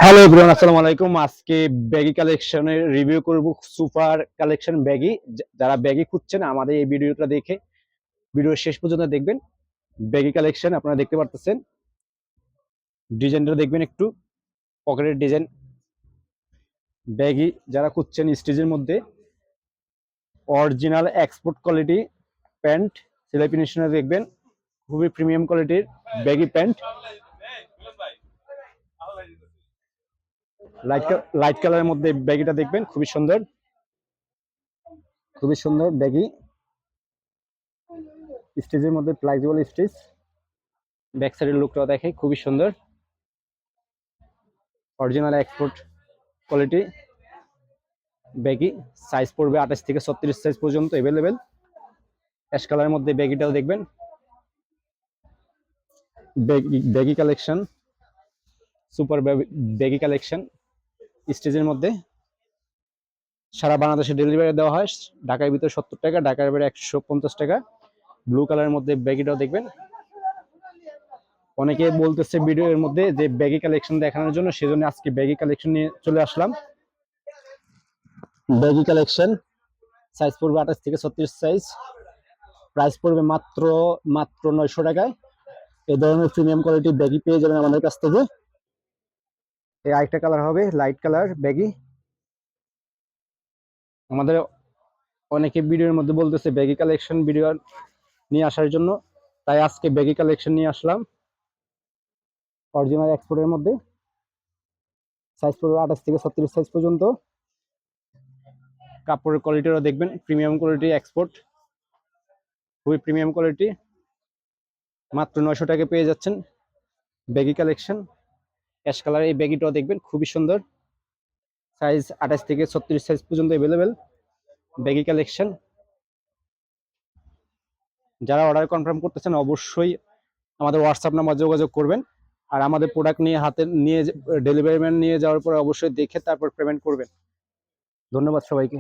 Hello everyone, আসসালামু আলাইকুম। আজকে ব্যাগি কালেকশনের রিভিউ করব। Super collection baggy. যারা ব্যাগি খুঁজছেন আমাদের এই ভিডিওটা দেখে ভিডিওর শেষ পর্যন্ত দেখবেন। ব্যাগি কালেকশন আপনারা দেখতে পারতেছেন, ডিজাইনটা দেখবেন একটু, পকেটের ডিজাইন। ব্যাগি যারা খুঁজছেন স্টিচের মধ্যে অরিজিনাল এক্সপোর্ট কোয়ালিটি প্যান্ট, সেলাই ফিনিশিং দেখবেন, খুবই প্রিমিয়াম কোয়ালিটির ব্যাগি প্যান্ট। লাইট লাইট কালারের মধ্যে ব্যাগিটা দেখবেন, খুবই সুন্দর, খুবই সুন্দর ব্যাগি। স্টিচের মধ্যে ফ্লেক্সিবল স্টিচ, ব্যাক সাইডের লুকটাও দেখে খুবই সুন্দর। Original export quality baggy. Size পড়বে 28 থেকে 36 সাইজ পর্যন্ত অ্যাভেলেবেল। অ্যাশ কালারের মধ্যে ব্যাগিটাও দেখবেন। Baggy collection, super baggy collection স্টিচের মধ্যে। সারা বাংলাদেশে ডেলিভারি দেওয়া হয়। ঢাকার ভিতরে 70 টাকা, ঢাকার বাইরে 150 টাকা। ব্লু কালারের মধ্যে ব্যাগিটাও দেখবেন। অনেকে বলতেছে ভিডিওর মধ্যে যে ব্যাগি কালেকশন দেখানোর জন্য, সেজন্য আজকে ব্যাগি কালেকশন নিয়ে চলে আসলাম। ব্যাগি কালেকশন, সাইজ পড়বে 28 থেকে 36 সাইজ। প্রাইস পড়বে মাত্র মাত্র 900 টাকায়। এই ধরনের প্রিমিয়াম কোয়ালিটি ব্যাগি পেয়ে যাবেন আমাদের কাছ থেকে। এই আরেকটা কালার হবে লাইট কালার ব্যাগি। আমাদের অনেকে ভিডিওর মধ্যে বলতেছে ব্যাগি কালেকশন ভিডিও নিয়ে আসার জন্য, তাই আজকে ব্যাগি কালেকশন নিয়ে আসলাম। অরিজিনাল এক্সপোর্টের মধ্যে সাইজ পড়বে 28 থেকে 36 সাইজ পর্যন্ত। কাপড়ের কোয়ালিটিও দেখবেন, প্রিমিয়াম কোয়ালিটি এক্সপোর্ট, খুবই প্রিমিয়াম কোয়ালিটি। মাত্র 900 টাকা পেয়ে যাচ্ছেন ব্যাগি কালেকশন। অ্যাশ কালার এই ব্যাগিটাও দেখবেন, খুবই সুন্দর। সাইজ 28 থেকে 36 সাইজ পর্যন্ত অ্যাভেলেবেল ব্যাগি কালেকশন। যারা অর্ডার কনফার্ম করতেছেন অবশ্যই আমাদের হোয়াটসঅ্যাপ নাম্বার যোগাযোগ করবেন। আর আমাদের প্রোডাক্ট নিয়ে হাতে নিয়ে ডেলিভারি ম্যান নিয়ে যাওয়ার পরে অবশ্যই দেখে তারপর পেমেন্ট করবেন। ধন্যবাদ সবাইকে।